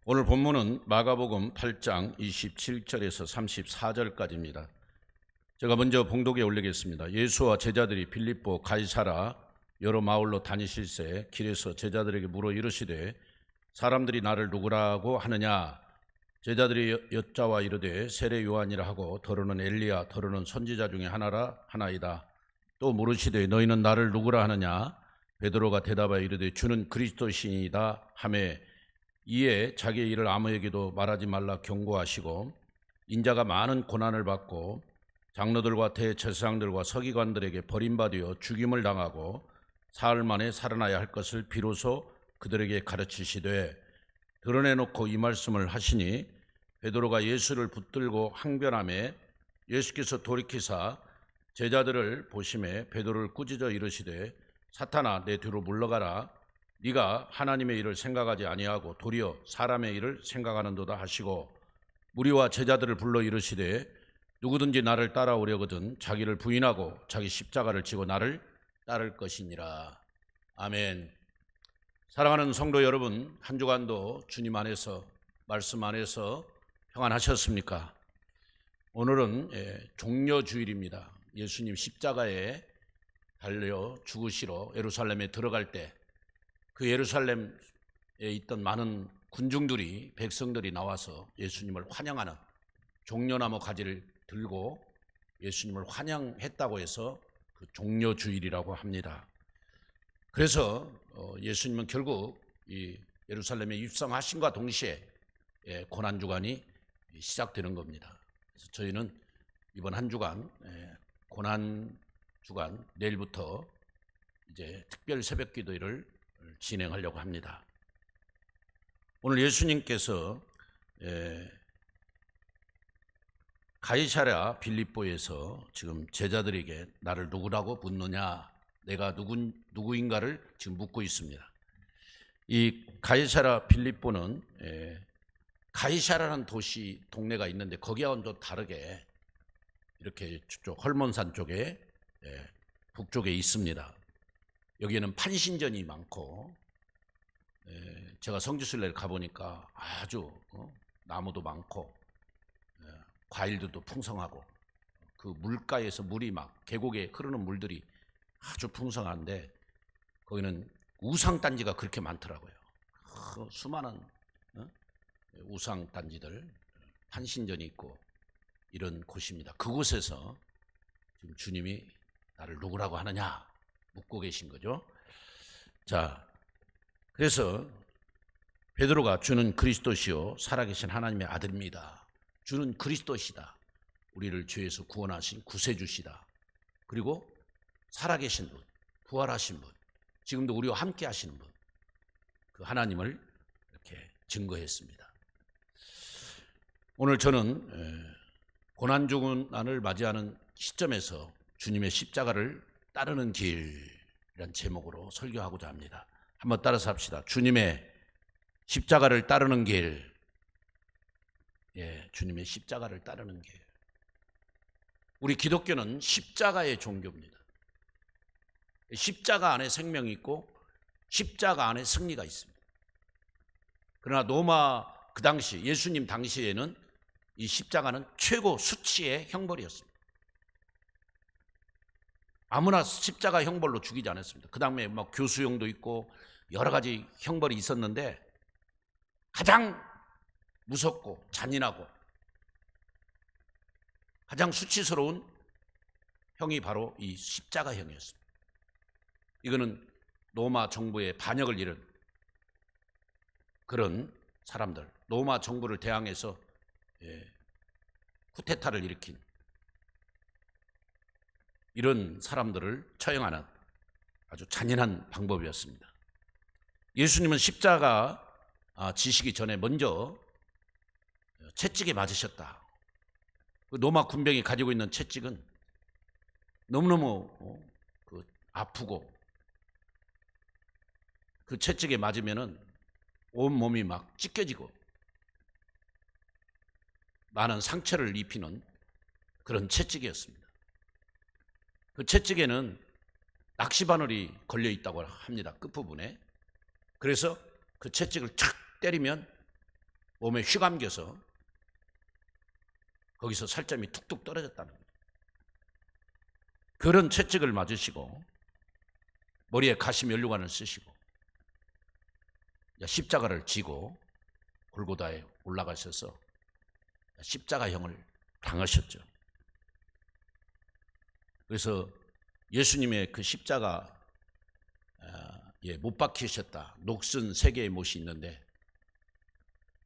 오늘 본문은 마가복음 8장 27절에서 34절까지입니다. 제가 먼저 봉독에 올리겠습니다. 예수와 제자들이 빌립보 가이사라 여러 마을로 다니실새 길에서 제자들에게 물어 이르시되 사람들이 나를 누구라고 하느냐? 제자들이 여짜와 이르되 세례 요한이라 하고 더러는 엘리야 더러는 선지자 중에 하나이다. 또 물으시되 너희는 나를 누구라 하느냐? 베드로가 대답하여 이르되 주는 그리스도시이다 하매 이에 자기의 일을 아무에게도 말하지 말라 경고하시고 인자가 많은 고난을 받고 장로들과 대제사장들과 서기관들에게 버림받아 죽임을 당하고 사흘 만에 살아나야 할 것을 비로소 그들에게 가르치시되 드러내놓고 이 말씀을 하시니 베드로가 예수를 붙들고 항변하매 예수께서 돌이키사 제자들을 보시매 베드로를 꾸짖어 이르시되 사탄아 내 뒤로 물러가라. 네가 하나님의 일을 생각하지 아니하고 도리어 사람의 일을 생각하는도다 하시고 무리와 제자들을 불러 이르시되 누구든지 나를 따라오려거든 자기를 부인하고 자기 십자가를 지고 나를 따를 것이니라. 아멘. 사랑하는 성도 여러분, 한 주간도 주님 안에서 말씀 안에서 평안하셨습니까? 오늘은 종려주일입니다. 예수님 십자가에 달려 죽으시러 예루살렘에 들어갈 때 그 예루살렘에 있던 많은 군중들이 백성들이 나와서 예수님을 환영하는 종려나무 가지를 들고 예수님을 환영했다고 해서 그 종려주일이라고 합니다. 그래서 예수님은 결국 이 예루살렘에 입성하심과 동시에 고난주간이 시작되는 겁니다. 그래서 저희는 이번 한 주간 고난주간 내일부터 이제 특별 새벽 기도를 진행하려고 합니다. 오늘 예수님께서 가이사랴 빌립보에서 지금 제자들에게 나를 누구라고 묻느냐, 내가 누구인가를 지금 묻고 있습니다. 이 가이사랴 빌립보는 가이사라는 도시 동네가 있는데 거기와는 좀 다르게 이렇게 저쪽 헐몬산 쪽에 북쪽에 있습니다. 여기에는 판신전이 많고 제가 성지순례를 가보니까 아주 나무도 많고 과일들도 풍성하고 그 물가에서 물이 막 계곡에 흐르는 물들이 아주 풍성한데 거기는 우상단지가 그렇게 많더라고요. 수많은 우상단지들 판신전이 있고 이런 곳입니다. 그곳에서 지금 주님이 나를 누구라고 하느냐 묻고 계신 거죠. 자, 그래서 베드로가 주는 그리스도시요 살아계신 하나님의 아들입니다. 주는 그리스도시다. 우리를 죄에서 구원하신 구세주시다. 그리고 살아계신 분, 부활하신 분, 지금도 우리와 함께 하시는 분, 그 하나님을 이렇게 증거했습니다. 오늘 저는 고난주간을 맞이하는 시점에서 주님의 십자가를 따르는 길이란 제목으로 설교하고자 합니다. 한번 따라서 합시다. 주님의 십자가를 따르는 길. 주님의 십자가를 따르는 길. 우리 기독교는 십자가의 종교입니다. 십자가 안에 생명이 있고 십자가 안에 승리가 있습니다. 그러나 로마 그 당시 예수님 당시에는 이 십자가는 최고 수치의 형벌이었습니다. 아무나 십자가 형벌로 죽이지 않았습니다. 그 다음에 막 교수형도 있고 여러 가지 형벌이 있었는데 가장 무섭고 잔인하고 가장 수치스러운 형이 바로 이 십자가형이었습니다. 이거는 로마 정부의 반역을 이룬 그런 사람들, 로마 정부를 대항해서 쿠데타를 일으킨 이런 사람들을 처형하는 아주 잔인한 방법이었습니다. 예수님은 십자가 지시기 전에 먼저 채찍에 맞으셨다. 로마 군병이 가지고 있는 채찍은 너무너무 아프고 그 채찍에 맞으면은 온 몸이 막 찢겨지고 많은 상처를 입히는 그런 채찍이었습니다. 그 채찍에는 낚시바늘이 걸려 있다고 합니다. 끝부분에. 그래서 그 채찍을 착 때리면 몸에 휘감겨서 거기서 살점이 툭툭 떨어졌다는 거예요. 그런 채찍을 맞으시고 머리에 가시면류관을 쓰시고 십자가를 지고 골고다에 올라가셔서 십자가형을 당하셨죠. 그래서 예수님의 그 십자가 못 박히셨다. 녹슨 3개의 못이 있는데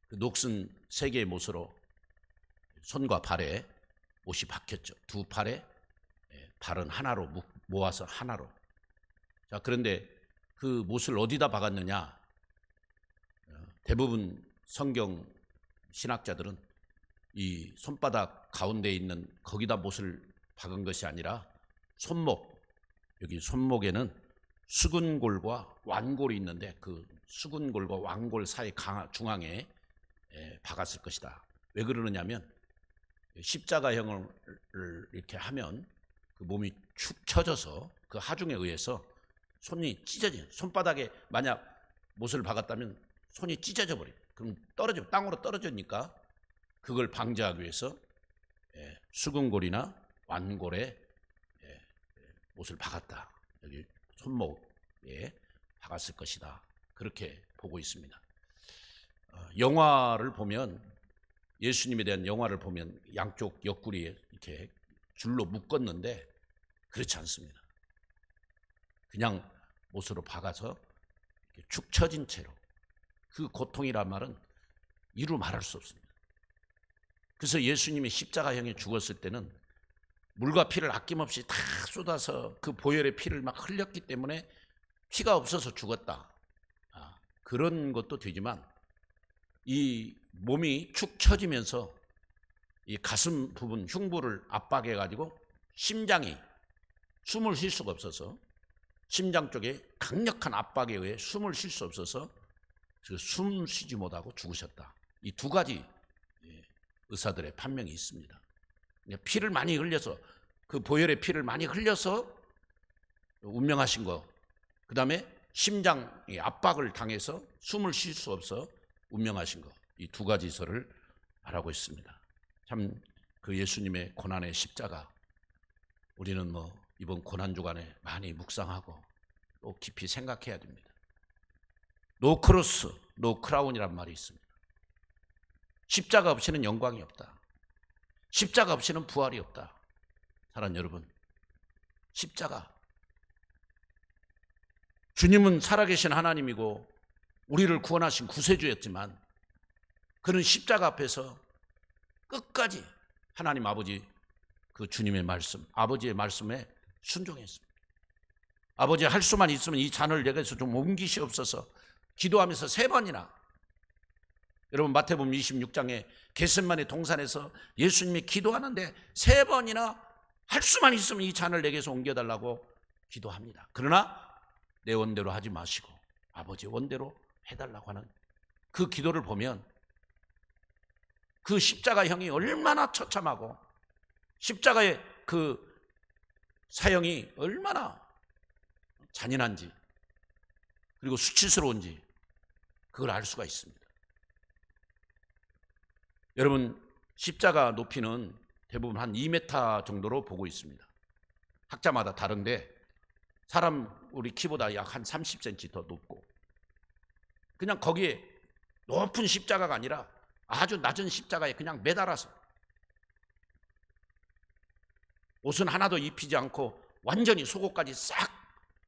그 녹슨 3개의 못으로 손과 발에 못이 박혔죠. 두 팔에 발은 하나로 모아서 하나로. 자, 그런데 그 못을 어디다 박았느냐? 대부분 성경 신학자들은 이 손바닥 가운데 있는 거기다 못을 박은 것이 아니라 손목, 여기 손목에는 수근골과 완골이 있는데 그 수근골과 완골 사이 중앙에 박았을 것이다. 왜 그러느냐면 십자가형을 이렇게 하면 그 몸이 축 처져서 그 하중에 의해서 손이 찢어져. 손바닥에 만약 못을 박았다면 손이 찢어져 버려요. 그럼 땅으로 떨어지니까 그걸 방지하기 위해서 수근골이나 완골에 못을 박았다. 여기 손목에 박았을 것이다. 그렇게 보고 있습니다. 영화를 보면 예수님에 대한 영화를 보면 양쪽 옆구리에 이렇게 줄로 묶었는데 그렇지 않습니다. 그냥 못으로 박아서 축 처진 채로. 그 고통이란 말은 이루 말할 수 없습니다. 그래서 예수님이 십자가형에 죽었을 때는 물과 피를 아낌없이 다 쏟아서 그 보혈의 피를 막 흘렸기 때문에 피가 없어서 죽었다. 그런 것도 되지만 이 몸이 축 처지면서 이 가슴 부분 흉부를 압박해 가지고 심장이 숨을 쉴 수가 없어서 심장 쪽에 강력한 압박에 의해 숨을 쉴 수 없어서 숨 쉬지 못하고 죽으셨다. 이 두 가지 의사들의 판명이 있습니다. 피를 많이 흘려서 그 보혈의 피를 많이 흘려서 운명하신 거, 그 다음에 심장의 압박을 당해서 숨을 쉴 수 없어 운명하신 거, 이 두 가지서를 말하고 있습니다. 참 그 예수님의 고난의 십자가, 우리는 이번 고난 주간에 많이 묵상하고 또 깊이 생각해야 됩니다. 노 크로스, 노 크라운이란 말이 있습니다. 십자가 없이는 영광이 없다. 십자가 없이는 부활이 없다. 사랑하는 여러분, 십자가. 주님은 살아계신 하나님이고 우리를 구원하신 구세주였지만 그는 십자가 앞에서 끝까지 하나님 아버지 그 주님의 말씀, 아버지의 말씀에 순종했습니다. 아버지, 할 수만 있으면 이 잔을 내게서 좀 옮기시옵소서 기도하면서 3번이나. 여러분 마태복음 26장에 겟세마네 동산에서 예수님이 기도하는데 3번이나 할 수만 있으면 이 잔을 내게서 옮겨달라고 기도합니다. 그러나 내 원대로 하지 마시고 아버지 원대로 해달라고 하는 그 기도를 보면 그 십자가형이 얼마나 처참하고 십자가의 그 사형이 얼마나 잔인한지 그리고 수치스러운지 그걸 알 수가 있습니다. 여러분, 십자가 높이는 대부분 한 2m 정도로 보고 있습니다. 학자마다 다른데 사람 우리 키보다 약 한 30cm 더 높고, 그냥 거기에 높은 십자가가 아니라 아주 낮은 십자가에 그냥 매달아서 옷은 하나도 입히지 않고 완전히 속옷까지 싹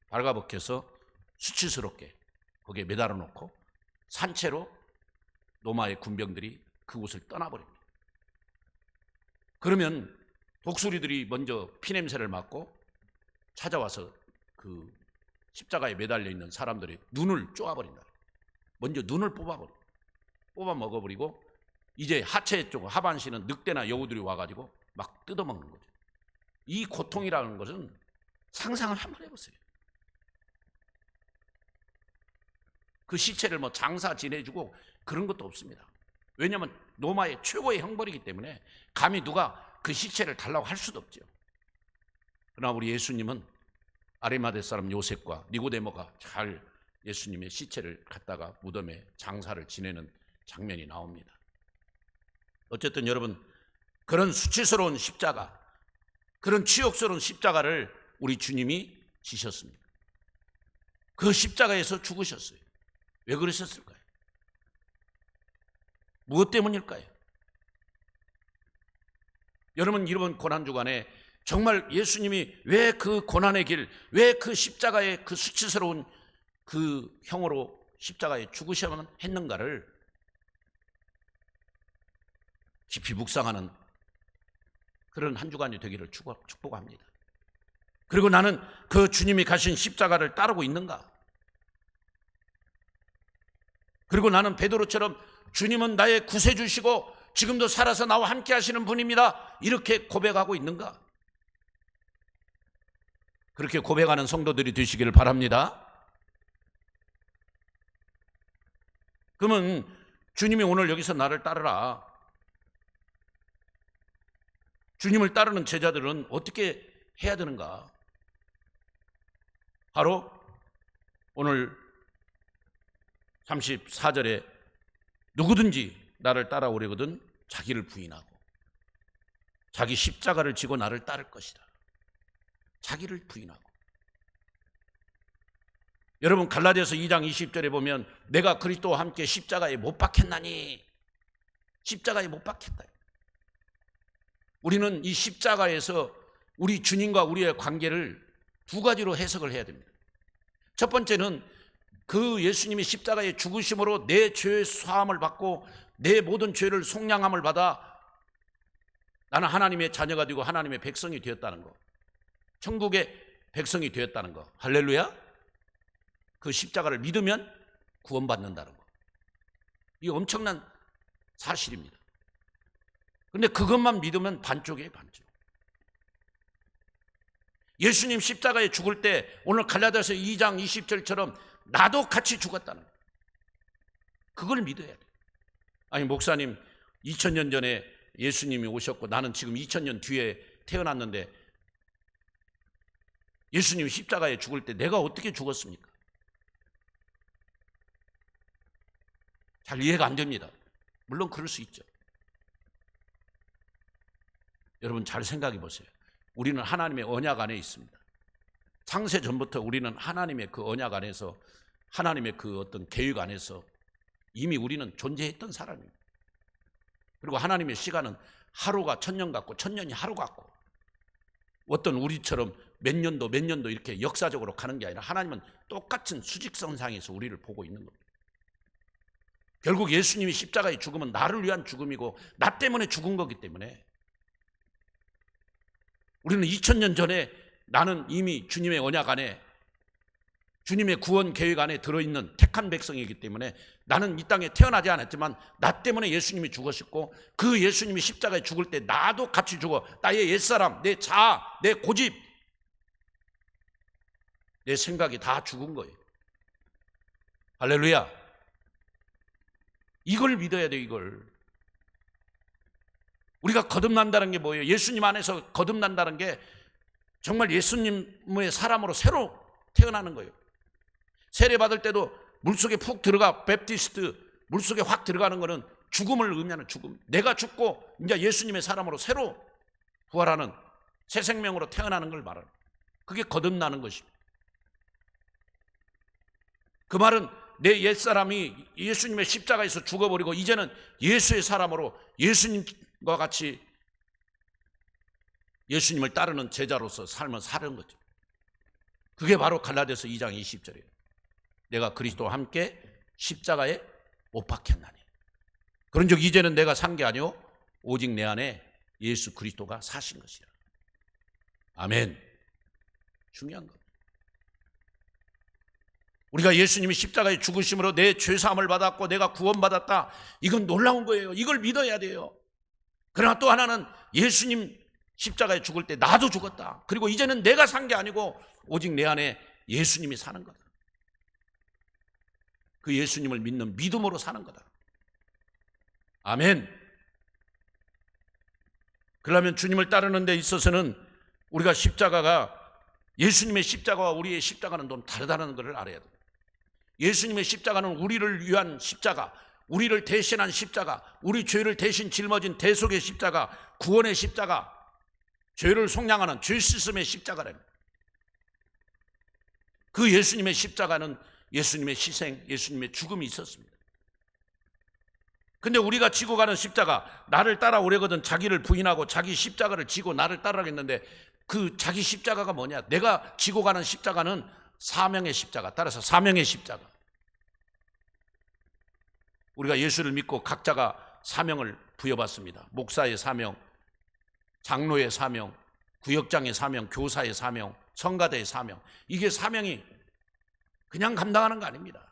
발가벗겨서 수치스럽게 거기에 매달아 놓고 산채로 로마의 군병들이 그 옷을 떠나버립니다. 그러면 독수리들이 먼저 피냄새를 맡고 찾아와서 그 십자가에 매달려 있는 사람들의 눈을 쪼아버린다. 먼저 눈을 뽑아 먹어버리고 이제 하체 쪽 하반신은 늑대나 여우들이 와가지고 막 뜯어먹는 거죠. 이 고통이라는 것은 상상을 한번 해보세요. 그 시체를 장사 지내주고 그런 것도 없습니다. 왜냐하면 로마의 최고의 형벌이기 때문에 감히 누가 그 시체를 달라고 할 수도 없죠. 그러나 우리 예수님은 아리마대 사람 요셉과 니고데모가 잘 예수님의 시체를 갖다가 무덤에 장사를 지내는 장면이 나옵니다. 어쨌든 여러분, 그런 수치스러운 십자가, 그런 치욕스러운 십자가를 우리 주님이 지셨습니다. 그 십자가에서 죽으셨어요. 왜 그러셨을까요? 무엇 때문일까요? 여러분, 이번 고난주간에 정말 예수님이 왜 그 고난의 길, 왜 그 십자가의 그 수치스러운 그 형으로 십자가에 죽으셔야만 했는가를 깊이 묵상하는 그런 한 주간이 되기를 축복합니다. 그리고 나는 그 주님이 가신 십자가를 따르고 있는가? 그리고 나는 베드로처럼 주님은 나의 구세주시고 지금도 살아서 나와 함께 하시는 분입니다, 이렇게 고백하고 있는가? 그렇게 고백하는 성도들이 되시기를 바랍니다. 그러면 주님이 오늘 여기서 나를 따르라, 주님을 따르는 제자들은 어떻게 해야 되는가? 바로 오늘 34절에 누구든지 나를 따라오려거든 자기를 부인하고 자기 십자가를 지고 나를 따를 것이다. 자기를 부인하고. 여러분, 갈라디아서 2장 20절에 보면 내가 그리스도와 함께 십자가에 못 박혔나니, 십자가에 못 박혔다. 우리는 이 십자가에서 우리 주님과 우리의 관계를 두 가지로 해석을 해야 됩니다. 첫 번째는 그 예수님이 십자가에 죽으심으로 내 죄의 사함을 받고 내 모든 죄를 속량함을 받아 나는 하나님의 자녀가 되고 하나님의 백성이 되었다는 거, 천국의 백성이 되었다는 거, 할렐루야. 그 십자가를 믿으면 구원받는다는 거, 이 엄청난 사실입니다. 그런데 그것만 믿으면 반쪽이에요, 반쪽. 예수님 십자가에 죽을 때 오늘 갈라디아서 2장 20절처럼 나도 같이 죽었다는 거, 그걸 믿어야 돼. 아니, 목사님 2000년 전에 예수님이 오셨고 나는 지금 2000년 뒤에 태어났는데 예수님 십자가에 죽을 때 내가 어떻게 죽었습니까? 잘 이해가 안 됩니다. 물론 그럴 수 있죠. 여러분, 잘 생각해 보세요. 우리는 하나님의 언약 안에 있습니다. 창세 전부터 우리는 하나님의 그 언약 안에서, 하나님의 그 어떤 계획 안에서 이미 우리는 존재했던 사람입니다. 그리고 하나님의 시간은 하루가 천년 같고 천년이 하루 같고, 어떤 우리처럼 몇 년도 이렇게 역사적으로 가는 게 아니라 하나님은 똑같은 수직선상에서 우리를 보고 있는 겁니다. 결국 예수님이 십자가에 죽으면 나를 위한 죽음이고 나 때문에 죽은 거기 때문에 우리는 2000년 전에 나는 이미 주님의 언약 안에, 주님의 구원 계획 안에 들어있는 택한 백성이기 때문에 나는 이 땅에 태어나지 않았지만 나 때문에 예수님이 죽으셨고 그 예수님이 십자가에 죽을 때 나도 같이 죽어. 나의 옛사람, 내 자아, 내 고집, 내 생각이 다 죽은 거예요. 할렐루야. 이걸 믿어야 돼요, 이걸. 우리가 거듭난다는 게 뭐예요? 예수님 안에서 거듭난다는 게 정말 예수님의 사람으로 새로 태어나는 거예요. 세례 받을 때도 물속에 푹 들어가, 베프티스트 물속에 확 들어가는 거는 죽음을 의미하는 죽음. 내가 죽고 이제 예수님의 사람으로 새로 부활하는 새 생명으로 태어나는 걸 말하는, 그게 거듭나는 것입니다. 그 말은 내 옛사람이 예수님의 십자가에서 죽어버리고 이제는 예수의 사람으로 예수님과 같이 예수님을 따르는 제자로서 삶을 사는 거죠. 그게 바로 갈라디아서 2장 20절이에요. 내가 그리스도와 함께 십자가에 못 박혔나니. 그런즉 이제는 내가 산 게 아니요 오직 내 안에 예수 그리스도가 사신 것이라. 아멘. 중요한 겁니다. 우리가 예수님이 십자가에 죽으심으로 내 죄사함을 받았고 내가 구원받았다, 이건 놀라운 거예요. 이걸 믿어야 돼요. 그러나 또 하나는 예수님 십자가에 죽을 때 나도 죽었다. 그리고 이제는 내가 산 게 아니고 오직 내 안에 예수님이 사는 거다. 그 예수님을 믿는 믿음으로 사는 거다. 아멘. 그러면 주님을 따르는 데 있어서는 우리가 십자가가, 예수님의 십자가와 우리의 십자가는 좀 다르다는 것을 알아야 돼요. 예수님의 십자가는 우리를 위한 십자가, 우리를 대신한 십자가, 우리 죄를 대신 짊어진 대속의 십자가, 구원의 십자가, 죄를 속량하는 죄 씻음의 십자가랍니다. 그 예수님의 십자가는 예수님의 희생, 예수님의 죽음이 있었습니다. 근데 우리가 지고 가는 십자가, 나를 따라오려거든 자기를 부인하고 자기 십자가를 지고 나를 따라가겠는데, 그 자기 십자가가 뭐냐? 내가 지고 가는 십자가는 사명의 십자가, 따라서 사명의 십자가. 우리가 예수를 믿고 각자가 사명을 부여받습니다. 목사의 사명, 장로의 사명, 구역장의 사명, 교사의 사명, 성가대의 사명. 이게 사명이 그냥 감당하는 거 아닙니다.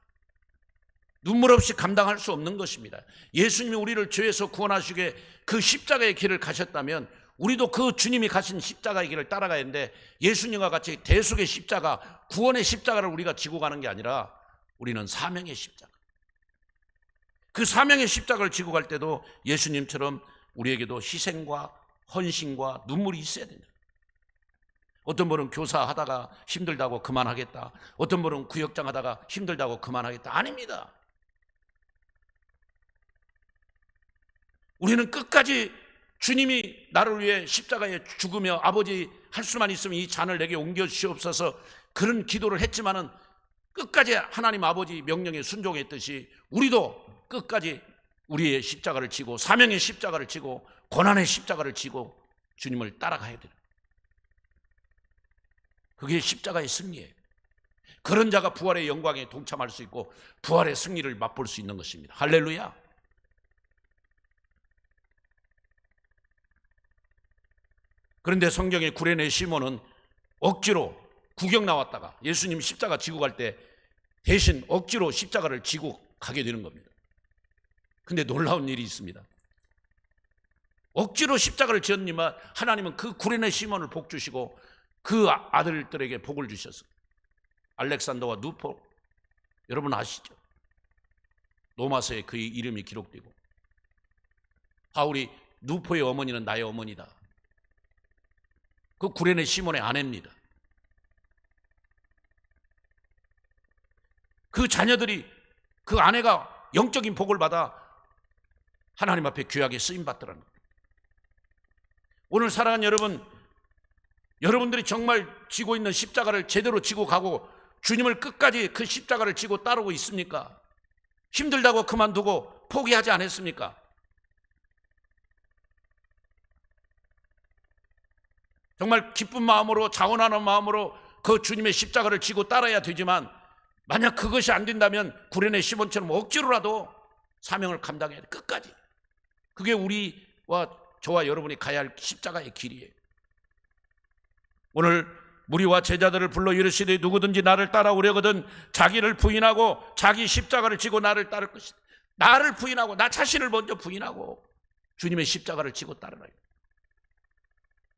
눈물 없이 감당할 수 없는 것입니다. 예수님이 우리를 죄에서 구원하시게 그 십자가의 길을 가셨다면 우리도 그 주님이 가신 십자가의 길을 따라가야 하는데, 예수님과 같이 대속의 십자가, 구원의 십자가를 우리가 지고 가는 게 아니라 우리는 사명의 십자가, 그 사명의 십자가를 지고 갈 때도 예수님처럼 우리에게도 희생과 헌신과 눈물이 있어야 됩니다. 어떤 분은 교사 하다가 힘들다고 그만하겠다, 어떤 분은 구역장 하다가 힘들다고 그만하겠다. 아닙니다. 우리는 끝까지 주님이 나를 위해 십자가에 죽으며 아버지 할 수만 있으면 이 잔을 내게 옮겨 주시옵소서, 그런 기도를 했지만은 끝까지 하나님 아버지 명령에 순종했듯이 우리도 끝까지 우리의 십자가를 지고, 사명의 십자가를 지고, 고난의 십자가를 지고 주님을 따라가야 돼요. 그게 십자가의 승리예요. 그런 자가 부활의 영광에 동참할 수 있고 부활의 승리를 맛볼 수 있는 것입니다. 할렐루야. 그런데 성경의 구레네 시몬은 억지로 구경 나왔다가 예수님 십자가 지고 갈 때 대신 억지로 십자가를 지고 가게 되는 겁니다. 근데 놀라운 일이 있습니다. 억지로 십자가를 지었지만 하나님은 그 구레네 시몬을 복 주시고 그 아들들에게 복을 주셨어요. 알렉산더와 누포, 여러분 아시죠? 로마서에 그의 이름이 기록되고, 바울이 누포의 어머니는 나의 어머니다, 그 구레네 시몬의 아내입니다. 그 자녀들이, 그 아내가 영적인 복을 받아 하나님 앞에 귀하게 쓰임받더라는 거예요. 오늘 사랑하는 여러분, 여러분들이 정말 지고 있는 십자가를 제대로 지고 가고 주님을 끝까지 그 십자가를 지고 따르고 있습니까? 힘들다고 그만두고 포기하지 않았습니까? 정말 기쁜 마음으로, 자원하는 마음으로 그 주님의 십자가를 지고 따라야 되지만, 만약 그것이 안 된다면 구레네 시몬처럼 억지로라도 사명을 감당해야 돼, 끝까지. 그게 우리와 저와 여러분이 가야 할 십자가의 길이에요. 오늘 무리와 제자들을 불러 이르시되 누구든지 나를 따라오려거든 자기를 부인하고 자기 십자가를 지고 나를 따를 것이다. 나를 부인하고, 나 자신을 먼저 부인하고 주님의 십자가를 지고 따르라.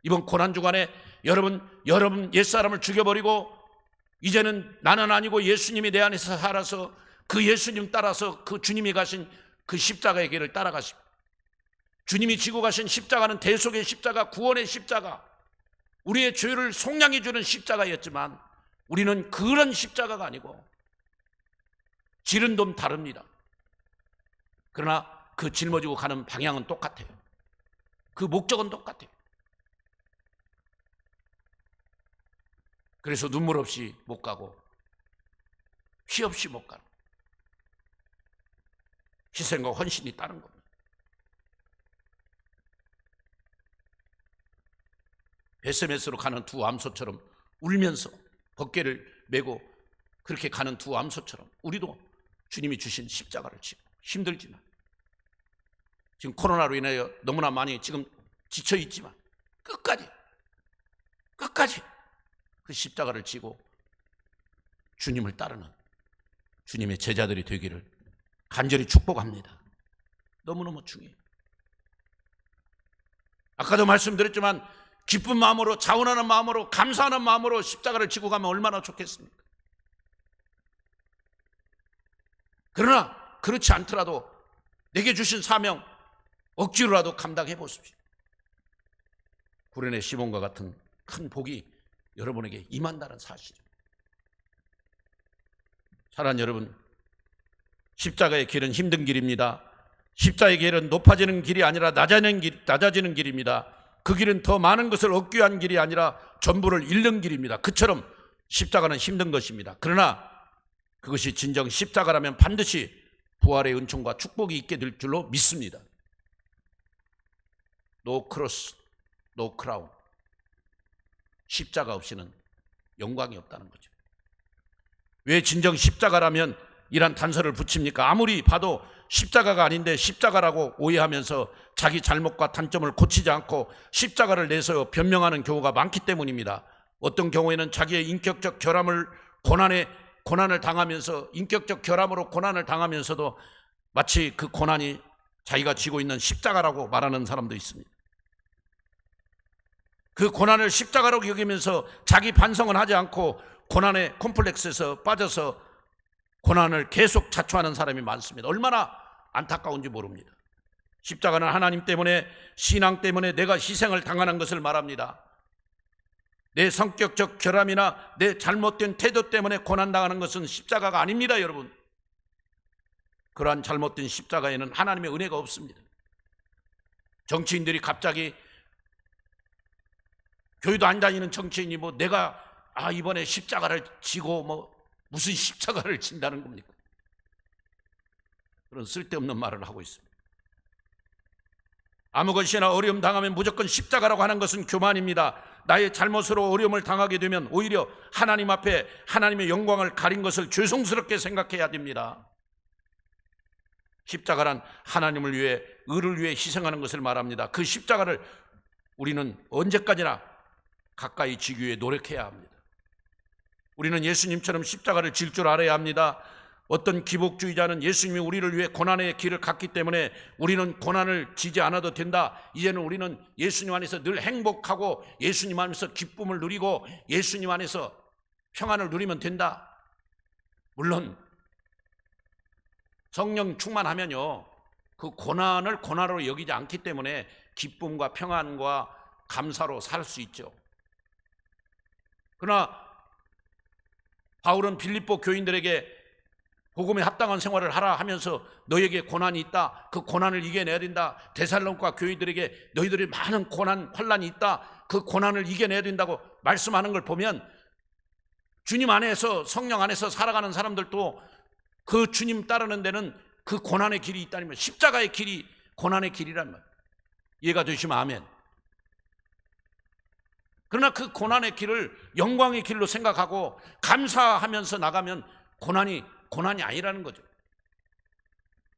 이번 고난주간에 여러분 옛사람을 죽여버리고 이제는 나는 아니고 예수님이 내 안에서 살아서 그 예수님 따라서 그 주님이 가신 그 십자가의 길을 따라가십니다. 주님이 지고 가신 십자가는 대속의 십자가, 구원의 십자가, 우리의 죄를 속량해 주는 십자가였지만 우리는 그런 십자가가 아니고 질은 좀 다릅니다. 그러나 그 짊어지고 가는 방향은 똑같아요. 그 목적은 똑같아요. 그래서 눈물 없이 못 가고 피 없이 못 가는, 희생과 헌신이 따른 겁니다. 베스메스로 가는 두 암소처럼 울면서 벗개를 메고 그렇게 가는 두 암소처럼 우리도 주님이 주신 십자가를 지고, 힘들지만 지금 코로나로 인하여 너무나 많이 지금 지쳐 있지만 끝까지 그 십자가를 지고 주님을 따르는 주님의 제자들이 되기를 간절히 축복합니다. 너무너무 중요해요. 아까도 말씀드렸지만 기쁜 마음으로, 자원하는 마음으로, 감사하는 마음으로 십자가를 지고 가면 얼마나 좋겠습니까? 그러나 그렇지 않더라도 내게 주신 사명 억지로라도 감당해 보십시오. 구레네 시몬과 같은 큰 복이 여러분에게 임한다는 사실이죠. 사랑하는 여러분, 십자가의 길은 힘든 길입니다. 십자가의 길은 높아지는 길이 아니라 낮아지는 길입니다. 그 길은 더 많은 것을 얻기 위한 길이 아니라 전부를 잃는 길입니다. 그처럼 십자가는 힘든 것입니다. 그러나 그것이 진정 십자가라면 반드시 부활의 은총과 축복이 있게 될 줄로 믿습니다. No cross, no crown. 십자가 없이는 영광이 없다는 거죠. 왜 진정 십자가라면 이란 단서를 붙입니까? 아무리 봐도 십자가가 아닌데 십자가라고 오해하면서 자기 잘못과 단점을 고치지 않고 십자가를 내서 변명하는 경우가 많기 때문입니다. 어떤 경우에는 자기의 인격적 고난을 당하면서 인격적 결함으로 고난을 당하면서도 마치 그 고난이 자기가 지고 있는 십자가라고 말하는 사람도 있습니다. 그 고난을 십자가라고 여기면서 자기 반성은 하지 않고 고난의 콤플렉스에서 빠져서 고난을 계속 자초하는 사람이 많습니다. 얼마나 안타까운지 모릅니다. 십자가는 하나님 때문에, 신앙 때문에 내가 희생을 당하는 것을 말합니다. 내 성격적 결함이나 내 잘못된 태도 때문에 고난당하는 것은 십자가가 아닙니다, 여러분. 그러한 잘못된 십자가에는 하나님의 은혜가 없습니다. 정치인들이 갑자기 교회도 안 다니는 정치인이 내가 이번에 십자가를 지고 무슨 십자가를 진다는 겁니까? 그런 쓸데없는 말을 하고 있습니다. 아무 것이나 어려움 당하면 무조건 십자가라고 하는 것은 교만입니다. 나의 잘못으로 어려움을 당하게 되면 오히려 하나님 앞에 하나님의 영광을 가린 것을 죄송스럽게 생각해야 됩니다. 십자가란 하나님을 위해, 의를 위해 희생하는 것을 말합니다. 그 십자가를 우리는 언제까지나 가까이 지기 위해 노력해야 합니다. 우리는 예수님처럼 십자가를 질 줄 알아야 합니다. 어떤 기복주의자는 예수님이 우리를 위해 고난의 길을 갔기 때문에 우리는 고난을 지지 않아도 된다. 이제는 우리는 예수님 안에서 늘 행복하고 예수님 안에서 기쁨을 누리고 예수님 안에서 평안을 누리면 된다. 물론 성령 충만하면요, 그 고난을 고난으로 여기지 않기 때문에 기쁨과 평안과 감사로 살 수 있죠. 그러나 바울은 빌립보 교인들에게 복음에 합당한 생활을 하라 하면서 너에게 고난이 있다, 그 고난을 이겨내야 된다. 데살로니가 교인들에게 너희들이 많은 고난, 환난이 있다, 그 고난을 이겨내야 된다고 말씀하는 걸 보면 주님 안에서, 성령 안에서 살아가는 사람들도 그 주님 따르는 데는 그 고난의 길이 있다는 말, 십자가의 길이 고난의 길이란 말, 이해가 되시면 아멘. 그러나 그 고난의 길을 영광의 길로 생각하고 감사하면서 나가면 고난이 아니라는 거죠.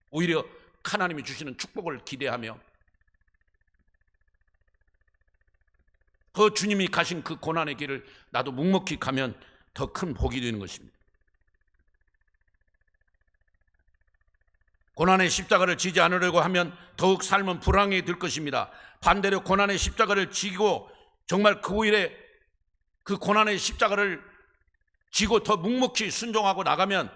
오히려 하나님이 주시는 축복을 기대하며 그 주님이 가신 그 고난의 길을 나도 묵묵히 가면 더 큰 복이 되는 것입니다. 고난의 십자가를 지지 않으려고 하면 더욱 삶은 불황해질 것입니다. 반대로 고난의 십자가를 지고 정말 그 후일에 그 고난의 십자가를 지고 더 묵묵히 순종하고 나가면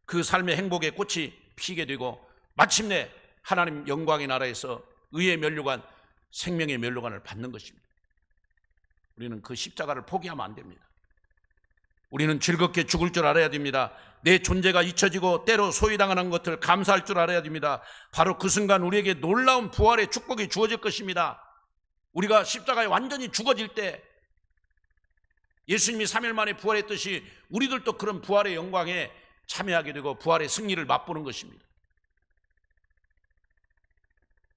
그 삶의 행복의 꽃이 피게 되고 마침내 하나님 영광의 나라에서 의의 면류관, 생명의 면류관을 받는 것입니다. 우리는 그 십자가를 포기하면 안 됩니다. 우리는 즐겁게 죽을 줄 알아야 됩니다. 내 존재가 잊혀지고 때로 소외당하는 것을 감사할 줄 알아야 됩니다. 바로 그 순간 우리에게 놀라운 부활의 축복이 주어질 것입니다. 우리가 십자가에 완전히 죽어질 때 예수님이 3일 만에 부활했듯이 우리들도 그런 부활의 영광에 참여하게 되고 부활의 승리를 맛보는 것입니다.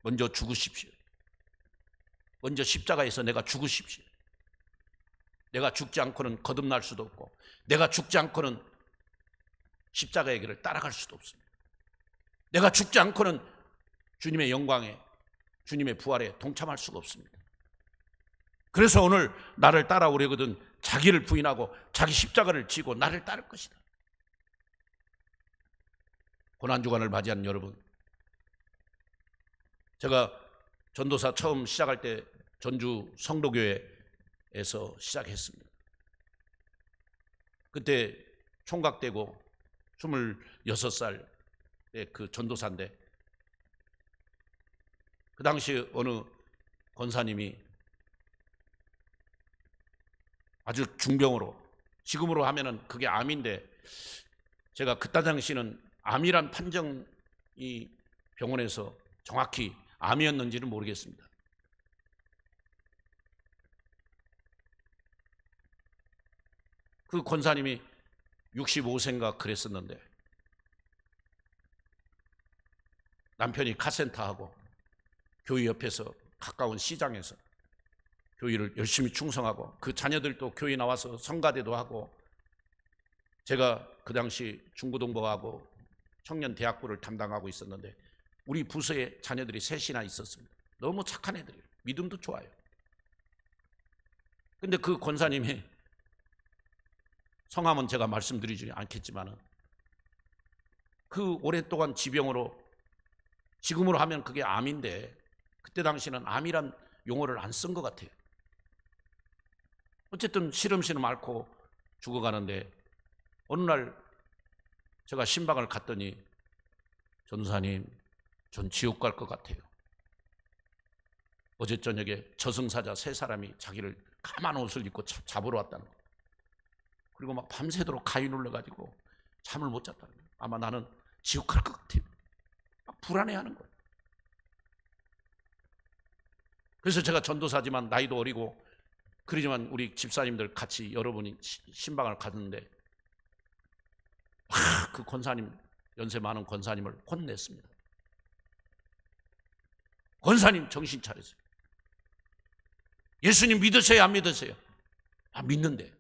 먼저 죽으십시오. 먼저 십자가에서 내가 죽으십시오. 내가 죽지 않고는 거듭날 수도 없고 내가 죽지 않고는 십자가의 길을 따라갈 수도 없습니다. 내가 죽지 않고는 주님의 영광에, 주님의 부활에 동참할 수가 없습니다. 그래서 오늘 나를 따라오려거든 자기를 부인하고 자기 십자가를 지고 나를 따를 것이다. 고난주간을 맞이한 여러분, 제가 전도사 처음 시작할 때 전주 성도교회에서 시작했습니다. 그때 총각되고 26살의 그 전도사인데 그 당시 어느 권사님이 아주 중병으로, 지금으로 하면은 그게 암인데 제가 그때 당시는 암이란 판정이 병원에서 정확히 암이었는지는 모르겠습니다. 그 권사님이 65세인가 그랬었는데 남편이 카센터하고 교회 옆에서 가까운 시장에서 교회를 열심히 충성하고 그 자녀들도 교회 나와서 성가대도 하고, 제가 그 당시 중고등부하고 청년대학부를 담당하고 있었는데 우리 부서에 자녀들이 셋이나 있었습니다. 너무 착한 애들이에요. 믿음도 좋아요. 근데 그 권사님이, 성함은 제가 말씀드리지 않겠지만, 그 오랫동안 지병으로, 지금으로 하면 그게 암인데 그때 당시는 암이란 용어를 안 쓴 것 같아요. 어쨌든 시름시름 앓고 죽어가는데 어느 날 제가 신방을 갔더니, 전사님, 전 지옥 갈 것 같아요. 어제 저녁에 저승사자 3사람이 자기를 까만 옷을 입고 잡으러 왔다는 거예요. 그리고 막 밤새도록 가위 눌러가지고 잠을 못 잤다는 거예요. 아마 나는 지옥 갈 것 같아요. 막 불안해하는 거예요. 그래서 제가 전도사지만 나이도 어리고 그러지만 우리 집사님들 같이 여러분이 신방을 갔는데 그 권사님, 연세 많은 권사님을 혼냈습니다. 권사님 정신 차리세요. 예수님 믿으세요, 안 믿으세요? 아, 믿는데.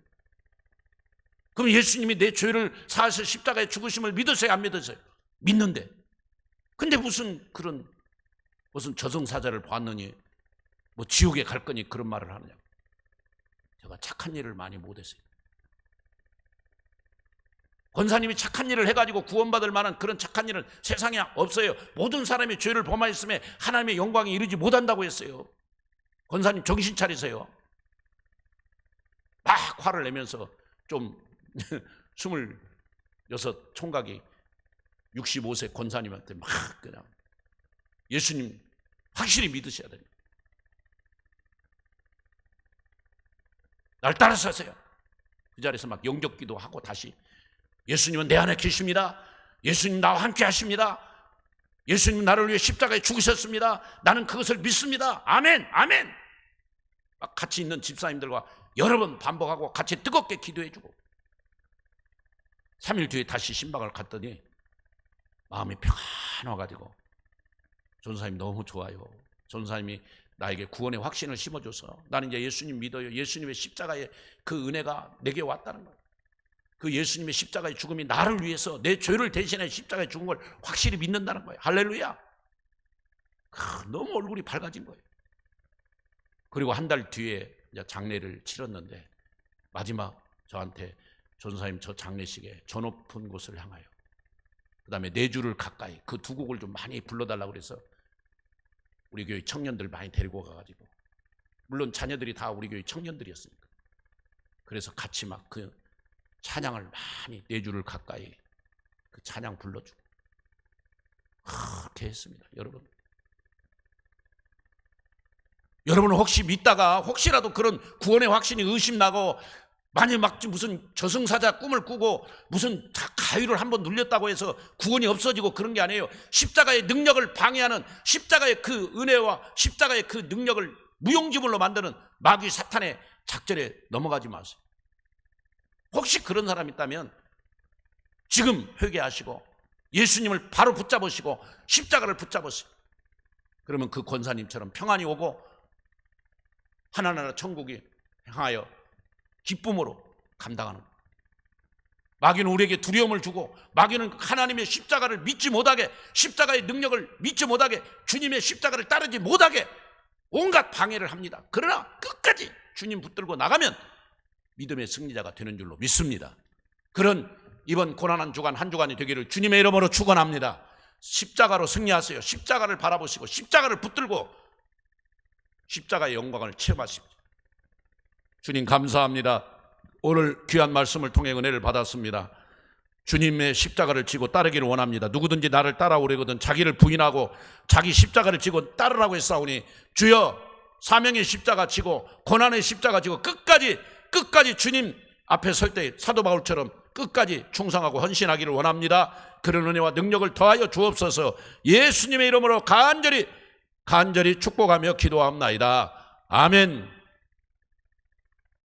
그럼 예수님이 내 죄를 사하셔 십자가에 죽으심을 믿으세요, 안 믿으세요? 믿는데. 근데 무슨 저승사자를 봤느니 뭐 지옥에 갈 거니 그런 말을 하느냐. 제가 착한 일을 많이 못했어요. 권사님이 착한 일을 해가지고 구원받을 만한 그런 착한 일은 세상에 없어요. 모든 사람이 죄를 범하였음에 하나님의 영광에 이르지 못한다고 했어요. 권사님 정신 차리세요. 막 화를 내면서 좀 26 총각이 65세 권사님한테 막 그냥 예수님 확실히 믿으셔야 됩니다. 날 따라서 하세요. 그 자리에서 막 영접기도 하고 다시 예수님은 내 안에 계십니다. 예수님 나와 함께 하십니다. 예수님 나를 위해 십자가에 죽으셨습니다. 나는 그것을 믿습니다. 아멘, 아멘. 막 같이 있는 집사님들과 여러 번 반복하고 같이 뜨겁게 기도해주고 3일 뒤에 다시 신방을 갔더니 마음이 평안해가지고, 전사님 너무 좋아요. 전사님이 나에게 구원의 확신을 심어줘서 나는 이제 예수님 믿어요. 예수님의 십자가의 그 은혜가 내게 왔다는 거예요. 그 예수님의 십자가의 죽음이 나를 위해서 내 죄를 대신해 십자가에 죽은 걸 확실히 믿는다는 거예요. 할렐루야. 너무 얼굴이 밝아진 거예요. 그리고 한 달 뒤에 이제 장례를 치렀는데 마지막 저한테, 전사님 저 장례식에 저 높은 곳을 향하여, 그 다음에 4주를 가까이 그 두 곡을 좀 많이 불러달라고 그래서 우리 교회 청년들 많이 데리고 가가지고, 물론 자녀들이 다 우리 교회 청년들이었으니까, 그래서 같이 막 그 찬양을 많이 4주를 가까이 그 찬양 불러주고 그렇게 했습니다. 여러분은 혹시 믿다가 혹시라도 그런 구원의 확신이 의심나고, 만약 막 무슨 저승사자 꿈을 꾸고 무슨 가위를 한번 눌렸다고 해서 구원이 없어지고 그런 게 아니에요. 십자가의 능력을 방해하는, 십자가의 그 은혜와 십자가의 그 능력을 무용지물로 만드는 마귀 사탄의 작전에 넘어가지 마세요. 혹시 그런 사람 있다면 지금 회개하시고 예수님을 바로 붙잡으시고 십자가를 붙잡으시고, 그러면 그 권사님처럼 평안이 오고 하나나라 천국이 향하여 기쁨으로 감당하는 거예요. 마귀는 우리에게 두려움을 주고, 마귀는 하나님의 십자가를 믿지 못하게, 십자가의 능력을 믿지 못하게, 주님의 십자가를 따르지 못하게 온갖 방해를 합니다. 그러나 끝까지 주님 붙들고 나가면 믿음의 승리자가 되는 줄로 믿습니다. 그런 이번 고난한 주간 한 주간이 되기를 주님의 이름으로 축원합니다. 십자가로 승리하세요. 십자가를 바라보시고 십자가를 붙들고 십자가의 영광을 체험하십시오. 주님 감사합니다. 오늘 귀한 말씀을 통해 은혜를 받았습니다. 주님의 십자가를 지고 따르기를 원합니다. 누구든지 나를 따라오려거든 자기를 부인하고 자기 십자가를 지고 따르라고 했사오니, 주여 사명의 십자가 지고 고난의 십자가 지고 끝까지 주님 앞에 설 때 사도 바울처럼 끝까지 충성하고 헌신하기를 원합니다. 그런 은혜와 능력을 더하여 주옵소서. 예수님의 이름으로 간절히 축복하며 기도하옵나이다. 아멘.